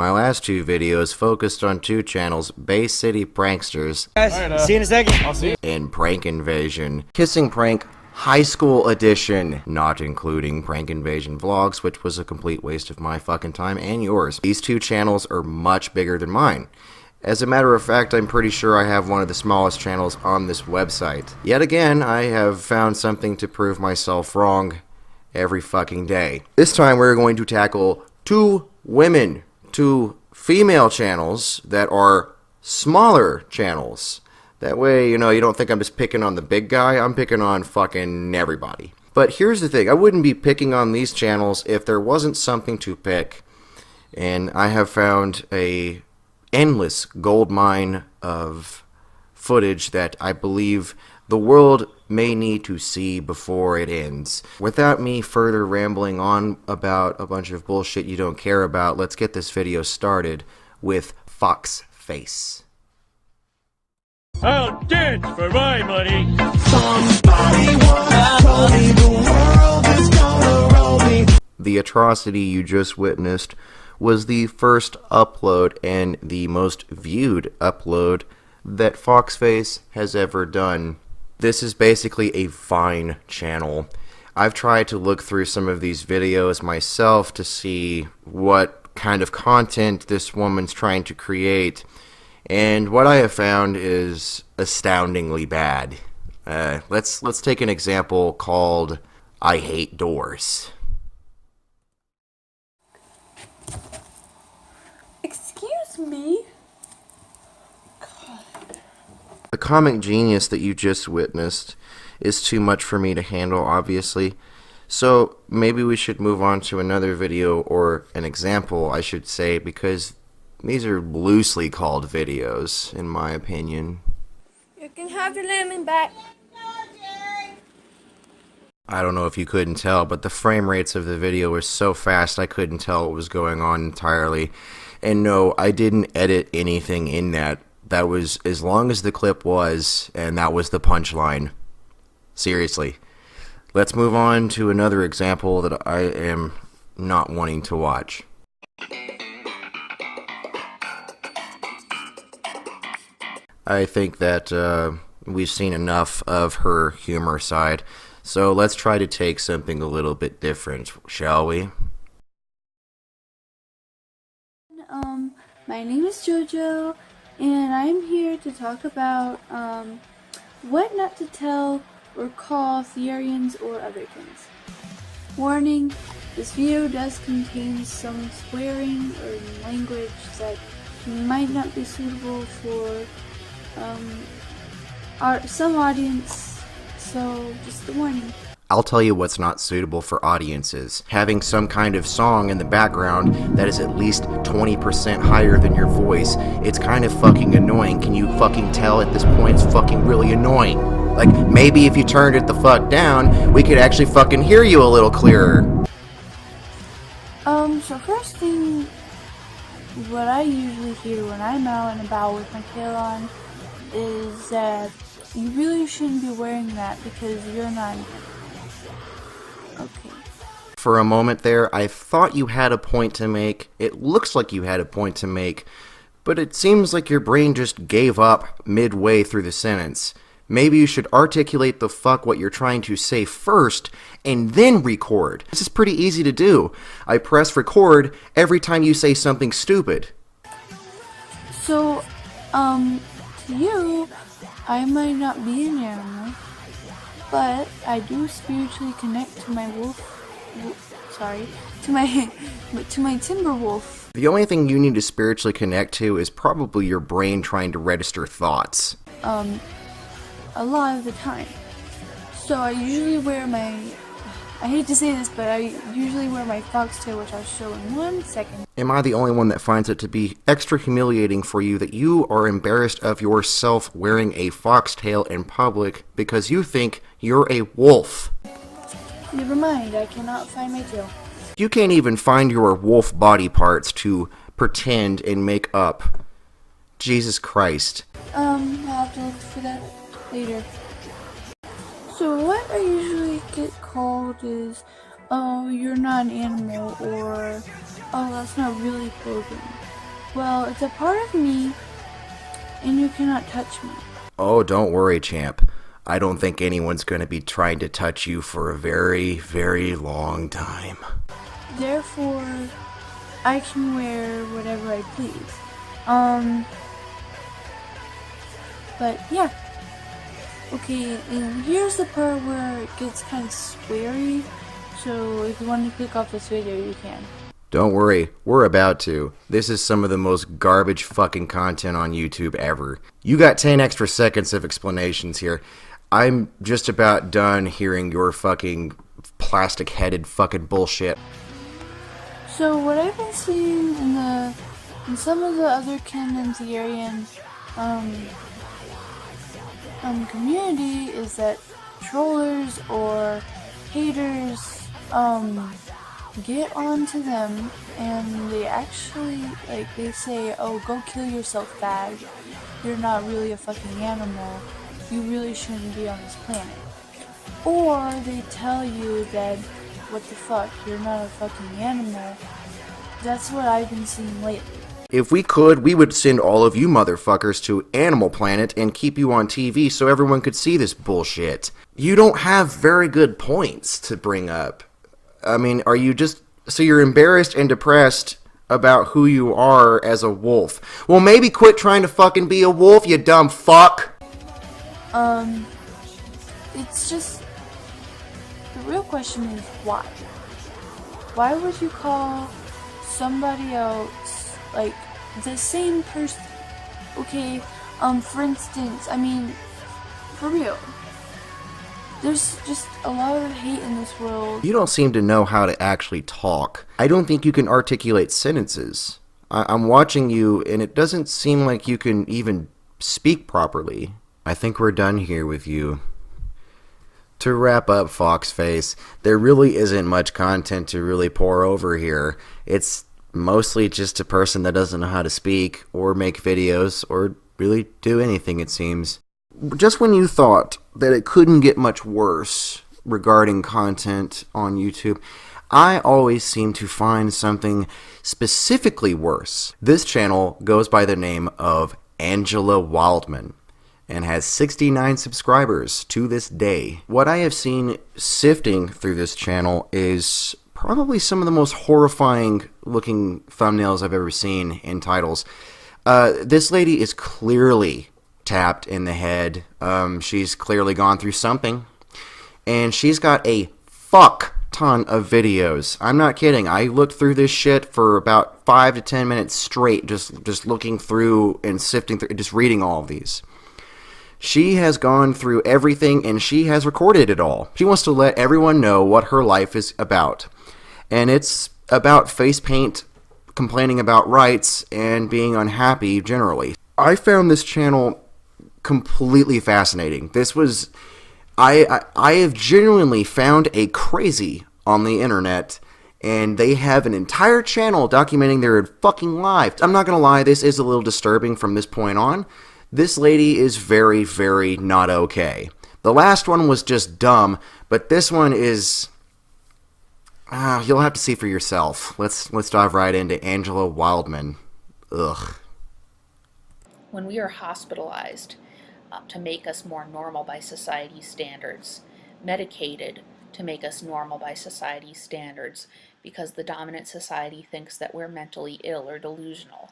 My last two videos focused on two channels, Bay City Pranksters Guys, see you in a second. I'll see you. and Prank Invasion. Kissing Prank High School Edition, not including Prank Invasion Vlogs, which was a complete waste of my fucking time and yours. These two channels are much bigger than mine. As a matter of fact, I'm pretty sure I have one of the smallest channels on this website. Yet again, I have found something to prove myself wrong every fucking day. This time we're going to tackle two female channels that are smaller channels. That way, you know, you don't think I'm just picking on the big guy. I'm picking on fucking everybody. But here's the thing. I wouldn't be picking on these channels if there wasn't something to pick. And I have found a endless gold mine of footage that I believe the world may need to see before it ends. Without me further rambling on about a bunch of bullshit you don't care about, let's get this video started with FoxFace. I'll dance for my money. Somebody once told me the world is gonna roll me. The atrocity you just witnessed was the first upload and the most viewed upload that FoxFace has ever done. This is basically a Vine channel. I've tried to look through some of these videos myself to see what kind of content this woman's trying to create, and what I have found is astoundingly bad. Let's take an example called I Hate Doors. Excuse me? The comic genius that you just witnessed is too much for me to handle, obviously. So maybe we should move on to another video, or an example, I should say, because these are loosely called videos, in my opinion. You can have your lemon back. I don't know if you couldn't tell, but the frame rates of the video were so fast I couldn't tell what was going on entirely. And no, I didn't edit anything in that. That was as long as the clip was, and that was the punchline. Seriously. Let's move on to another example that I am not wanting to watch. I think that we've seen enough of her humor side, so let's try to take something a little bit different, shall we? My name is JoJo, and I'm here to talk about what not to tell or call Therians or Otherkins. Warning, this video does contain some swearing or language that might not be suitable for some audience, so just a warning. I'll tell you what's not suitable for audiences. Having some kind of song in the background that is at least 20% higher than your voice. It's kind of fucking annoying. Can you fucking tell at this point it's fucking really annoying? Like, maybe if you turned it the fuck down, we could actually fucking hear you a little clearer. So first thing, what I usually hear when I'm out and about with my tail on is that you really shouldn't be wearing that because you're not an animal. Okay. For a moment there, I thought you had a point to make. It looks like you had a point to make, but it seems like your brain just gave up midway through the sentence. Maybe you should articulate the fuck what you're trying to say first, and then record. This is pretty easy to do. I press record every time you say something stupid. So, to you, I might not be an animal, but I do spiritually connect to my to my timber wolf. The only thing you need to spiritually connect to is probably your brain trying to register thoughts. A lot of the time. So I usually wear my, I hate to say this, but I usually wear my foxtail, which I'll show in 1 second. Am I the only one that finds it to be extra humiliating for you that you are embarrassed of yourself wearing a foxtail in public because you think you're a wolf? Never mind, I cannot find my tail. You can't even find your wolf body parts to pretend and make up. Jesus Christ. I'll have to look for that later. So what I usually get called is, oh, you're not an animal, or Oh, that's not really clothing. Well, it's a part of me, and you cannot touch me. Oh, don't worry, champ. I don't think anyone's going to be trying to touch you for a very, very long time. Therefore, I can wear whatever I please. But yeah. Okay, and here's the part where it gets kind of sweary. So if you want to click off this video, you can. Don't worry, we're about to. This is some of the most garbage fucking content on YouTube ever. You got 10 extra seconds of explanations here. I'm just about done hearing your fucking plastic-headed fucking bullshit. So what I've been seeing in some of the Otherkin and Therian community is that trollers or haters get onto them and they actually, like, they say, oh, go kill yourself, fag. You're not really a fucking animal. You really shouldn't be on this planet. Or they tell you that, what the fuck, you're not a fucking animal. That's what I've been seeing lately. If we could, we would send all of you motherfuckers to Animal Planet and keep you on TV so everyone could see this bullshit. You don't have very good points to bring up. I mean, are you just... So you're embarrassed and depressed about who you are as a wolf. Well, maybe quit trying to fucking be a wolf, you dumb fuck! It's just... The real question is why? Why would you call somebody else, like, the same person? Okay, for instance, I mean, for real. There's just a lot of hate in this world. You don't seem to know how to actually talk. I don't think you can articulate sentences. I'm watching you, and it doesn't seem like you can even speak properly. I think we're done here with you. To wrap up, FoxFace, there really isn't much content to really pour over here. It's mostly just a person that doesn't know how to speak, or make videos, or really do anything, it seems. Just when you thought that it couldn't get much worse regarding content on YouTube, I always seem to find something specifically worse. This channel goes by the name of Angela Wildman and has 69 subscribers to this day. What I have seen sifting through this channel is probably some of the most horrifying looking thumbnails I've ever seen in titles. This lady is clearly tapped in the head. She's clearly gone through something. And she's got a fuck ton of videos. I'm not kidding. I looked through this shit for about 5 to 10 minutes straight, just looking through and sifting through, just reading all of these. She has gone through everything and she has recorded it all. She wants to let everyone know what her life is about. And it's about face paint, complaining about rights, and being unhappy generally. I found this channel completely fascinating. This was... I have genuinely found a crazy on the internet, and they have an entire channel documenting their fucking lives. I'm not gonna lie, this is a little disturbing from this point on. This lady is very, very not okay. The last one was just dumb, but this one is... you'll have to see for yourself. Let's dive right into Angela Wildman. Ugh. When we are hospitalized to make us more normal by society's standards, medicated to make us normal by society's standards, because the dominant society thinks that we're mentally ill or delusional.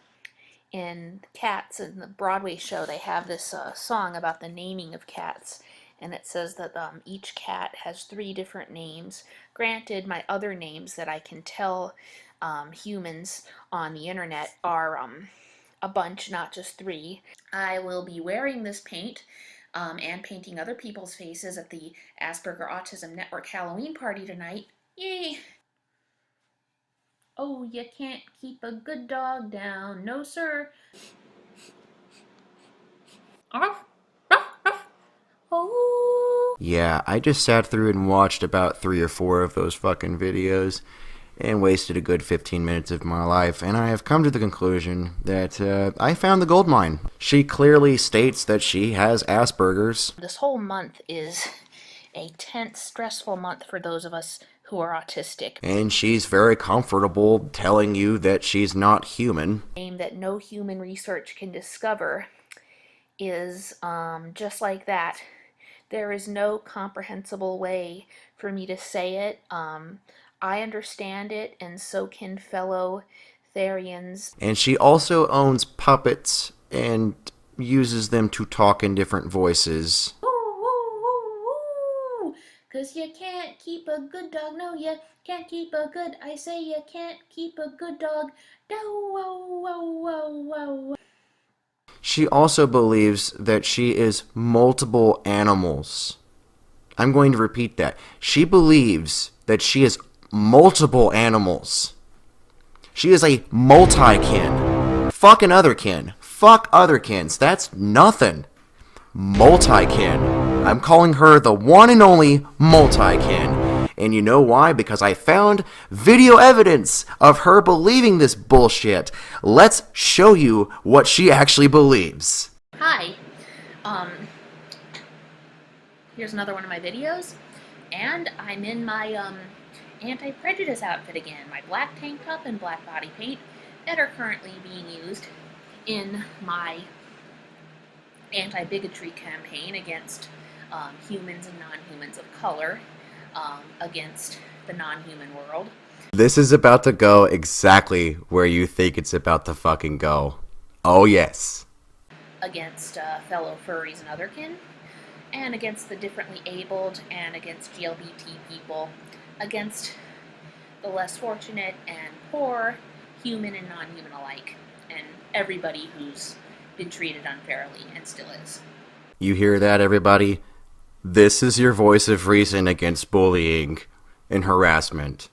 In Cats, in the Broadway show, they have this song about the naming of cats, and it says that each cat has 3 different names. Granted, my other names that I can tell humans on the internet are a bunch, not just 3. I will be wearing this paint and painting other people's faces at the Asperger Autism Network Halloween party tonight. Yay! Oh, you can't keep a good dog down. No, sir. Oh. Yeah, I just sat through and watched about 3 or 4 of those fucking videos and wasted a good 15 minutes of my life, and I have come to the conclusion that I found the gold mine. She clearly states that she has Asperger's. This whole month is a tense, stressful month for those of us who are autistic. And she's very comfortable telling you that she's not human. That no human research can discover is just like that. There is no comprehensible way for me to say it. I understand it, and so can fellow Therians. And she also owns puppets and uses them to talk in different voices. Cause you can't keep a good dog. No, you can't keep a good. I say you can't keep a good dog. No, whoa, whoa, whoa, whoa. She also believes that she is multiple animals. I'm going to repeat that. She believes that she is multiple animals. She is a multikin. Fuck an otherkin. Fuck otherkins. That's nothing. Multikin. I'm calling her the one and only Multikin. And you know why? Because I found video evidence of her believing this bullshit. Let's show you what she actually believes. Hi. Here's another one of my videos. And I'm in my anti-prejudice outfit again. My black tank top and black body paint that are currently being used in my anti-bigotry campaign against humans and non-humans of color, against the non-human world. This is about to go exactly where you think it's about to fucking go. Oh yes. Against fellow furries and otherkin, and against the differently abled, and against LGBT people, against the less fortunate and poor, human and non-human alike, and everybody who's been treated unfairly and still is. You hear that, everybody? This is your voice of reason against bullying and harassment.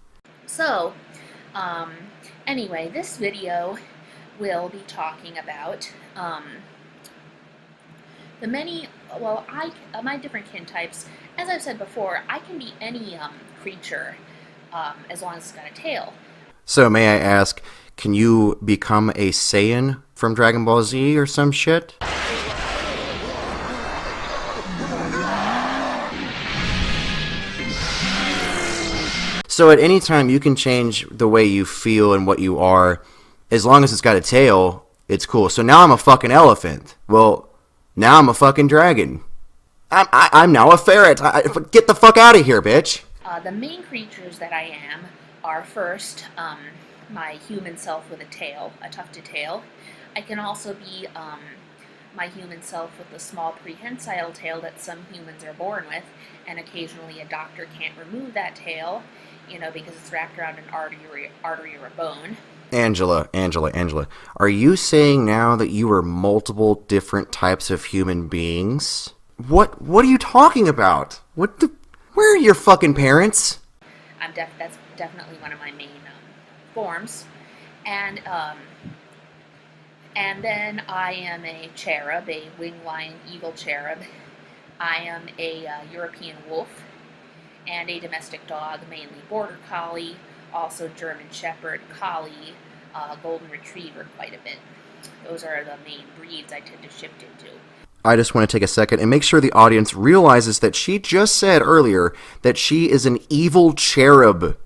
So, anyway, this video will be talking about the many, my different kin types. As I've said before, I can be any creature as long as it's got a tail. So may I ask, can you become a Saiyan from Dragon Ball Z or some shit? So at any time you can change the way you feel and what you are. As long as it's got a tail, it's cool. So now I'm a fucking elephant. Well, now I'm a fucking dragon. I'm now a ferret. Get the fuck out of here, bitch. The main creatures that I am are first my human self with a tail, a tufted tail. I can also be my human self with the small prehensile tail that some humans are born with, and occasionally a doctor can't remove that tail, you know, because it's wrapped around an artery or a bone. Angela, are you saying now that you are multiple different types of human beings? What are you talking about? Where are your fucking parents? That's definitely one of my main forms. And then I am a cherub, a winged lion eagle cherub. I am a European wolf and a domestic dog, mainly border collie, also German shepherd, collie, golden retriever quite a bit. Those are the main breeds I tend to shift into. I just want to take a second and make sure the audience realizes that she just said earlier that she is an evil cherub.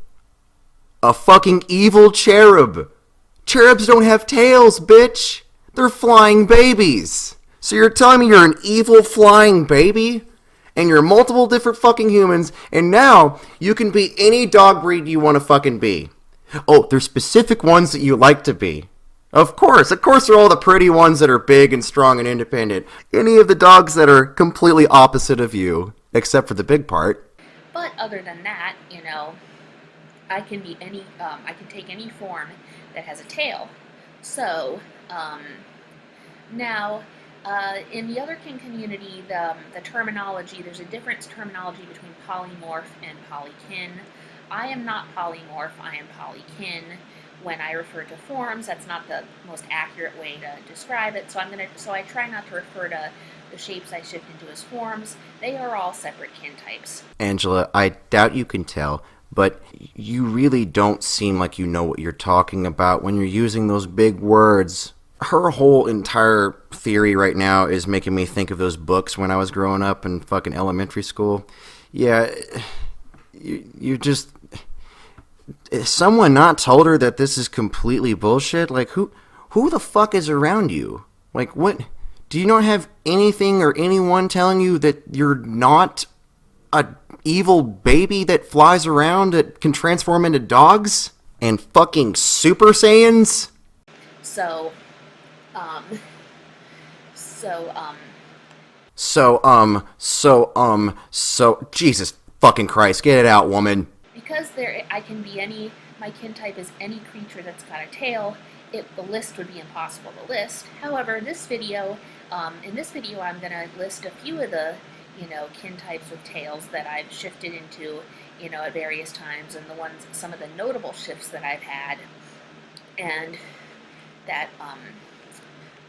A fucking evil cherub. Cherubs don't have tails, bitch. They're flying babies. So you're telling me you're an evil flying baby? And you're multiple different fucking humans, and now you can be any dog breed you want to fucking be. Oh, there's specific ones that you like to be. Of course they're all the pretty ones that are big and strong and independent. Any of the dogs that are completely opposite of you, except for the big part. But other than that, you know, I can be any, I can take any form that has a tail. So, now, in the otherkin community, the terminology, there's a different terminology between polymorph and polykin. I am not polymorph, I am polykin. When I refer to forms, that's not the most accurate way to describe it, so I try not to refer to the shapes I shift into as forms. They are all separate kin types. Angela, I doubt you can tell, but you really don't seem like you know what you're talking about when you're using those big words. Her whole entire theory right now is making me think of those books when I was growing up in fucking elementary school. Yeah, you're just... Has someone not told her that this is completely bullshit? Like, who the fuck is around you? Like, what? Do you not have anything or anyone telling you that you're not a evil baby that flies around that can transform into dogs and fucking Super Saiyans? So, Jesus fucking Christ, get it out, woman. because I can be any, my kin type is any creature that's got a tail, the list would be impossible to list. However, in this video I'm going to list a few of the, kin types with tails that I've shifted into, at various times, and some of the notable shifts that I've had, and that,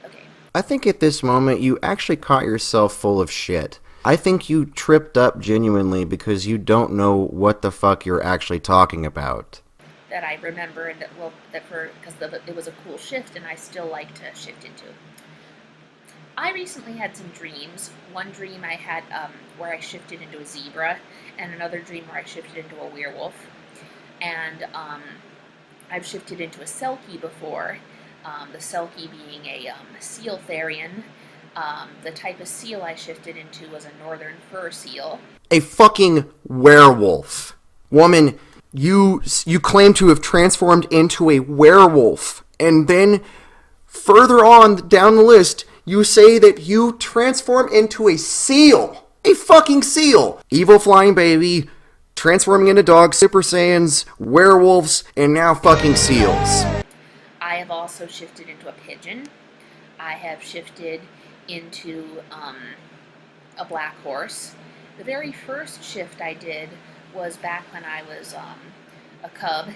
okay. I think at this moment you actually caught yourself full of shit. I think you tripped up genuinely because you don't know what the fuck you're actually talking about. That I remember, and because it was a cool shift, and I still like to shift into. I recently had some dreams. One dream I had where I shifted into a zebra, and another dream where I shifted into a werewolf. And I've shifted into a selkie before, the selkie being a seal Therian. The type of seal I shifted into was a northern fur seal. A fucking werewolf. Woman, you claim to have transformed into a werewolf, and then further on down the list, you say that you transform into a seal. A fucking seal. Evil flying baby, transforming into dogs, Super Saiyans, werewolves, and now fucking seals. I have also shifted into a pigeon. I have shifted into a black horse. The very first shift I did was back when I was a cub.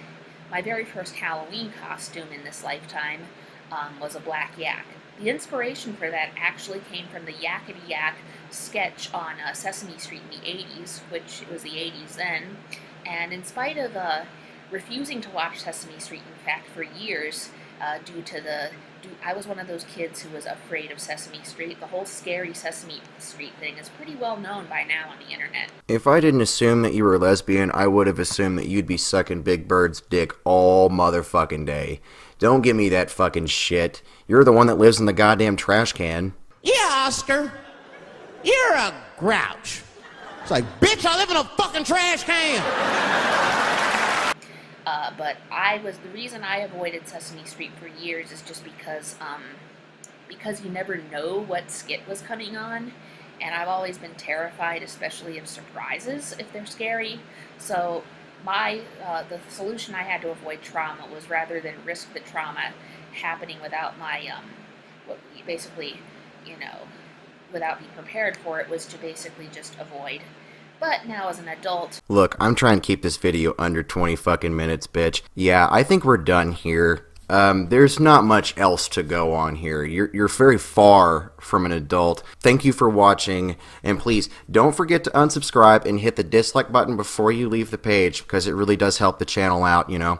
My very first Halloween costume in this lifetime was a black yak. The inspiration for that actually came from the Yakety Yak sketch on Sesame Street in the 80s, which it was the 80s then, and in spite of refusing to watch Sesame Street, in fact, for years, I was one of those kids who was afraid of Sesame Street. The whole scary Sesame Street thing is pretty well known by now on the internet. If I didn't assume that you were a lesbian, I would have assumed that you'd be sucking Big Bird's dick all motherfucking day. Don't give me that fucking shit. You're the one that lives in the goddamn trash can. Yeah, Oscar. You're a grouch. It's like, bitch, I live in a fucking trash can. But the reason I avoided Sesame Street for years is just because you never know what skit was coming on, and I've always been terrified, especially of surprises if they're scary. So the solution I had to avoid trauma was, rather than risk the trauma happening without my without being prepared for it, was to basically just avoid. But now as an adult... Look, I'm trying to keep this video under 20 fucking minutes, bitch. Yeah, I think we're done here. There's not much else to go on here. You're very far from an adult. Thank you for watching, and please don't forget to unsubscribe and hit the dislike button before you leave the page, because it really does help the channel out, you know?